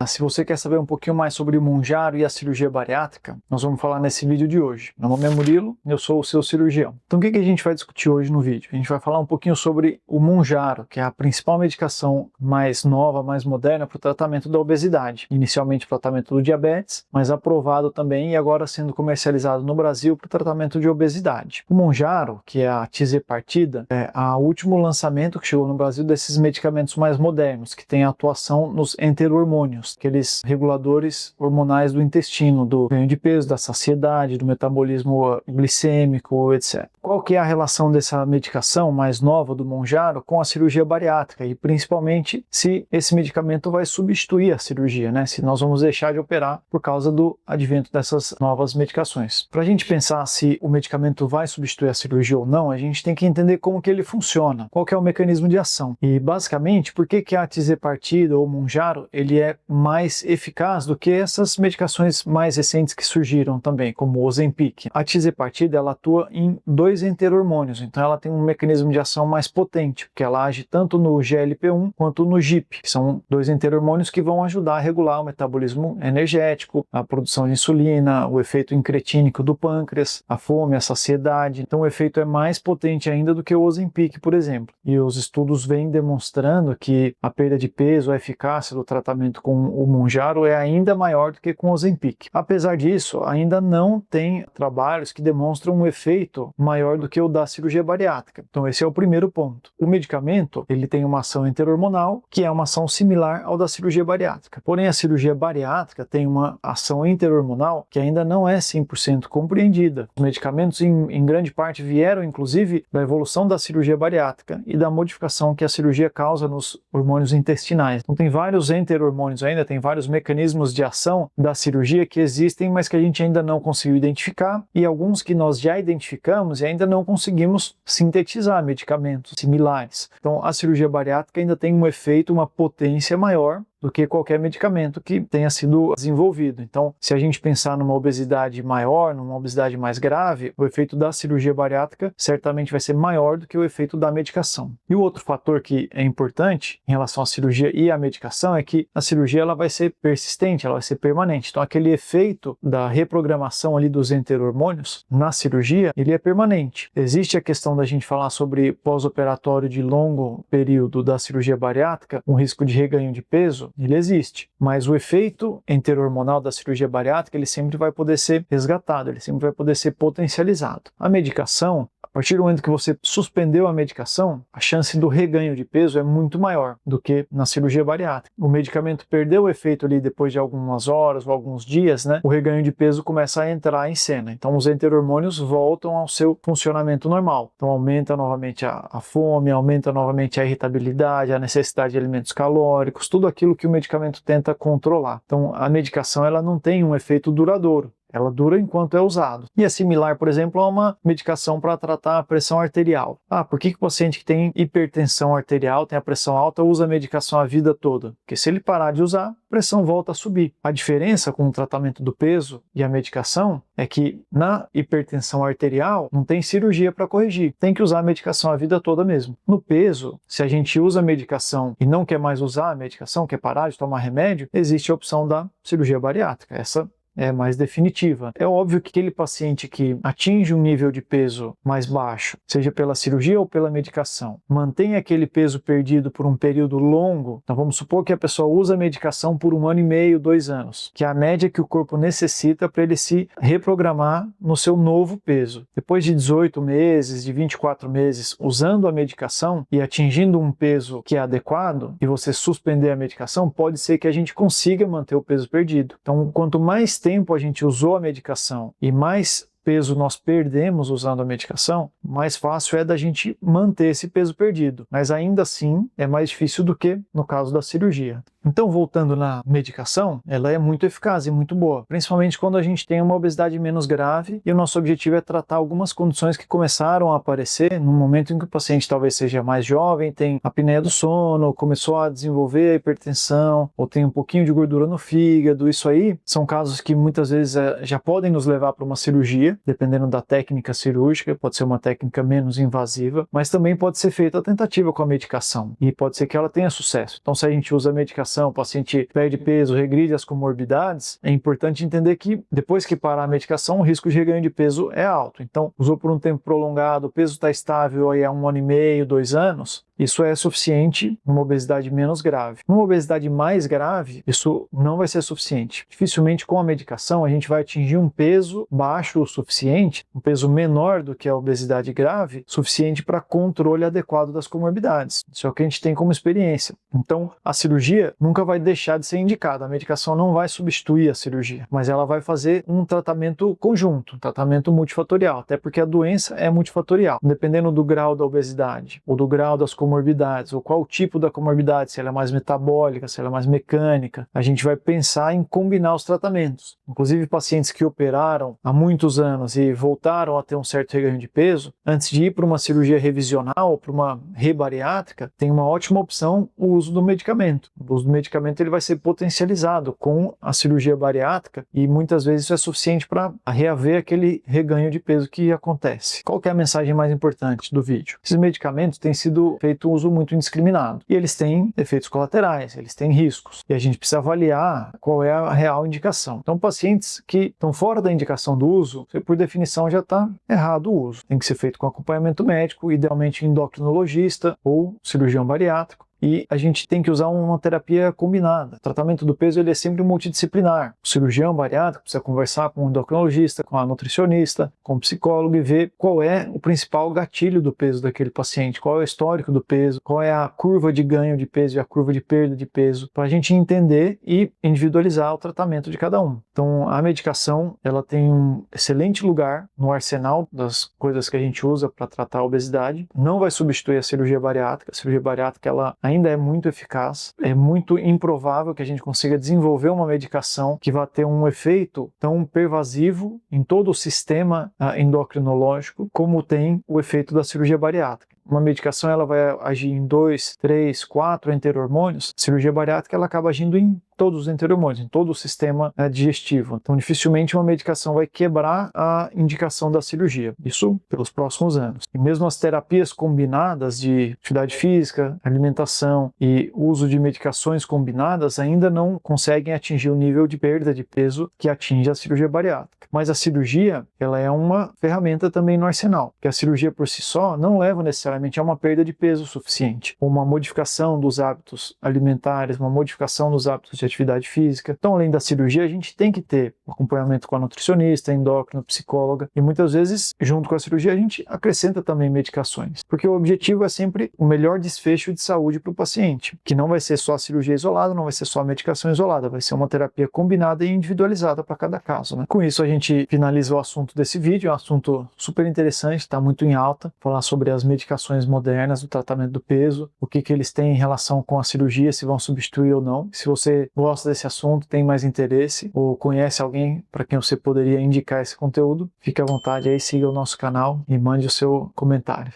Se você quer saber um pouquinho mais sobre o Mounjaro e a cirurgia bariátrica, nós vamos falar nesse vídeo de hoje. Meu nome é Murilo, eu sou o seu cirurgião. Então o que a gente vai discutir hoje no vídeo? A gente vai falar um pouquinho sobre o Mounjaro, que é a principal medicação mais nova, mais moderna para o tratamento da obesidade. Inicialmente para o tratamento do diabetes, mas aprovado também e agora sendo comercializado no Brasil para o tratamento de obesidade. O Mounjaro, que é a tizepartida, é o último lançamento que chegou no Brasil desses medicamentos mais modernos, que tem atuação nos enterormônios, aqueles reguladores hormonais do intestino, do ganho de peso, da saciedade, do metabolismo glicêmico, etc. Qual que é a relação dessa medicação mais nova do Mounjaro com a cirurgia bariátrica e principalmente se esse medicamento vai substituir a cirurgia, né? Se nós vamos deixar de operar por causa do advento dessas novas medicações. Para a gente pensar se o medicamento vai substituir a cirurgia ou não, a gente tem que entender como que ele funciona, qual que é o mecanismo de ação. E basicamente, por que a tizepartida ou Mounjaro ele é mais eficaz do que essas medicações mais recentes que surgiram também, como o Ozempic. A tizepartida ela atua em dois enterormônios, então ela tem um mecanismo de ação mais potente, porque ela age tanto no GLP-1 quanto no GIP, que são dois enterormônios que vão ajudar a regular o metabolismo energético, a produção de insulina, o efeito incretínico do pâncreas, a fome, a saciedade. Então o efeito é mais potente ainda do que o Ozempic, por exemplo. E os estudos vêm demonstrando que a perda de peso, a eficácia do tratamento com o Mounjaro é ainda maior do que com o Ozempic. Apesar disso, ainda não tem trabalhos que demonstram um efeito maior do que o da cirurgia bariátrica. Então esse é o primeiro ponto. O medicamento, ele tem uma ação enterormonal, que é uma ação similar ao da cirurgia bariátrica. Porém, a cirurgia bariátrica tem uma ação interhormonal que ainda não é 100% compreendida. Os medicamentos, em grande parte, vieram, inclusive, da evolução da cirurgia bariátrica e da modificação que a cirurgia causa nos hormônios intestinais. Então tem vários enterhormônios ainda, tem vários mecanismos de ação da cirurgia que existem, mas que a gente ainda não conseguiu identificar, e alguns que nós já identificamos e ainda não conseguimos sintetizar medicamentos similares. Então a cirurgia bariátrica ainda tem um efeito, uma potência maior do que qualquer medicamento que tenha sido desenvolvido. Então, se a gente pensar numa obesidade maior, numa obesidade mais grave, o efeito da cirurgia bariátrica certamente vai ser maior do que o efeito da medicação. E o outro fator que é importante em relação à cirurgia e à medicação é que a cirurgia ela vai ser persistente, ela vai ser permanente. Então, aquele efeito da reprogramação ali dos enterormônios na cirurgia, ele é permanente. Existe a questão da gente falar sobre pós-operatório de longo período da cirurgia bariátrica, um risco de reganho de peso, ele existe, mas o efeito enterormonal da cirurgia bariátrica ele sempre vai poder ser resgatado, ele sempre vai poder ser potencializado. A medicação, a partir do momento que você suspendeu a medicação, a chance do reganho de peso é muito maior do que na cirurgia bariátrica. O medicamento perdeu o efeito ali depois de algumas horas ou alguns dias, né? O reganho de peso começa a entrar em cena. Então os enterormônios voltam ao seu funcionamento normal. Então aumenta novamente a fome, aumenta novamente a irritabilidade, a necessidade de alimentos calóricos, tudo aquilo que o medicamento tenta controlar. Então a medicação ela não tem um efeito duradouro. Ela dura enquanto é usado. E é similar, por exemplo, a uma medicação para tratar a pressão arterial. Por que o paciente que tem hipertensão arterial, tem a pressão alta, usa a medicação a vida toda? Porque se ele parar de usar, a pressão volta a subir. A diferença com o tratamento do peso e a medicação é que na hipertensão arterial não tem cirurgia para corrigir. Tem que usar a medicação a vida toda mesmo. No peso, se a gente usa a medicação e não quer mais usar a medicação, quer parar de tomar remédio, existe a opção da cirurgia bariátrica. Essa é mais definitiva. É óbvio que aquele paciente que atinge um nível de peso mais baixo, seja pela cirurgia ou pela medicação, mantém aquele peso perdido por um período longo, então vamos supor que a pessoa usa a medicação por 1 ano e meio, 2 anos, que é a média que o corpo necessita para ele se reprogramar no seu novo peso. Depois de 18 meses, de 24 meses usando a medicação e atingindo um peso que é adequado, e você suspender a medicação, pode ser que a gente consiga manter o peso perdido. Então, quanto mais tempo a gente usou a medicação e mais peso nós perdemos usando a medicação, mais fácil é da gente manter esse peso perdido. Mas ainda assim é mais difícil do que no caso da cirurgia. Então, voltando na medicação, ela é muito eficaz e muito boa, principalmente quando a gente tem uma obesidade menos grave e o nosso objetivo é tratar algumas condições que começaram a aparecer no momento em que o paciente talvez seja mais jovem, tem apneia do sono, começou a desenvolver a hipertensão ou tem um pouquinho de gordura no fígado. Isso aí são casos que muitas vezes já podem nos levar para uma cirurgia, dependendo da técnica cirúrgica. Pode ser uma técnica técnica menos invasiva, mas também pode ser feita a tentativa com a medicação e pode ser que ela tenha sucesso. Então, se a gente usa a medicação, o paciente perde peso, regride as comorbidades, é importante entender que depois que parar a medicação, o risco de reganho de peso é alto. Então, usou por um tempo prolongado, o peso está estável aí há 1 ano e meio, 2 anos, isso é suficiente numa obesidade menos grave. Numa obesidade mais grave, isso não vai ser suficiente. Dificilmente com a medicação a gente vai atingir um peso baixo o suficiente, um peso menor do que a obesidade grave, suficiente para controle adequado das comorbidades. Isso é o que a gente tem como experiência. Então, a cirurgia nunca vai deixar de ser indicada. A medicação não vai substituir a cirurgia, mas ela vai fazer um tratamento conjunto, um tratamento multifatorial, até porque a doença é multifatorial. Dependendo do grau da obesidade ou do grau das comorbidades, ou qual tipo da comorbidade, se ela é mais metabólica, se ela é mais mecânica, a gente vai pensar em combinar os tratamentos. Inclusive, pacientes que operaram há muitos anos e voltaram a ter um certo reganho de peso, antes de ir para uma cirurgia revisional ou para uma rebariátrica, tem uma ótima opção o uso do medicamento. O uso do medicamento ele vai ser potencializado com a cirurgia bariátrica e muitas vezes isso é suficiente para reaver aquele reganho de peso que acontece. Qual que é a mensagem mais importante do vídeo? Esses medicamentos têm sido feito um uso muito indiscriminado. E eles têm efeitos colaterais, eles têm riscos. E a gente precisa avaliar qual é a real indicação. Então, pacientes que estão fora da indicação do uso, por definição já está errado o uso. Tem que ser feito com acompanhamento médico, idealmente endocrinologista ou cirurgião bariátrico. E a gente tem que usar uma terapia combinada. O tratamento do peso ele é sempre multidisciplinar. O cirurgião bariátrico precisa conversar com o endocrinologista, com a nutricionista, com o psicólogo e ver qual é o principal gatilho do peso daquele paciente, qual é o histórico do peso, qual é a curva de ganho de peso e a curva de perda de peso, para a gente entender e individualizar o tratamento de cada um. Então, a medicação ela tem um excelente lugar no arsenal das coisas que a gente usa para tratar a obesidade. Não vai substituir a cirurgia bariátrica. A cirurgia bariátrica ela ainda é muito eficaz, é muito improvável que a gente consiga desenvolver uma medicação que vá ter um efeito tão pervasivo em todo o sistema endocrinológico como tem o efeito da cirurgia bariátrica. Uma medicação ela vai agir em 2, 3, 4 enterormônios. A cirurgia bariátrica ela acaba agindo em todos os enterormônios, em todo o sistema digestivo. Então, dificilmente uma medicação vai quebrar a indicação da cirurgia. Isso pelos próximos anos. E mesmo as terapias combinadas de atividade física, alimentação e uso de medicações combinadas ainda não conseguem atingir o nível de perda de peso que atinge a cirurgia bariátrica. Mas a cirurgia, ela é uma ferramenta também no arsenal, porque a cirurgia por si só não leva necessariamente a uma perda de peso suficiente, uma modificação dos hábitos alimentares, uma modificação dos hábitos de atividade física. Então, além da cirurgia, a gente tem que ter acompanhamento com a nutricionista, endócrino, psicóloga, e muitas vezes, junto com a cirurgia, a gente acrescenta também medicações, porque o objetivo é sempre o melhor desfecho de saúde para o paciente, que não vai ser só a cirurgia isolada, não vai ser só a medicação isolada, vai ser uma terapia combinada e individualizada para cada caso, né? Com isso, a gente finaliza o assunto desse vídeo, é um assunto super interessante, está muito em alta, falar sobre as medicações modernas, o tratamento do peso, o que eles têm em relação com a cirurgia, se vão substituir ou não. Se você gosta desse assunto, tem mais interesse ou conhece alguém para quem você poderia indicar esse conteúdo, fique à vontade aí, siga o nosso canal e mande o seu comentário.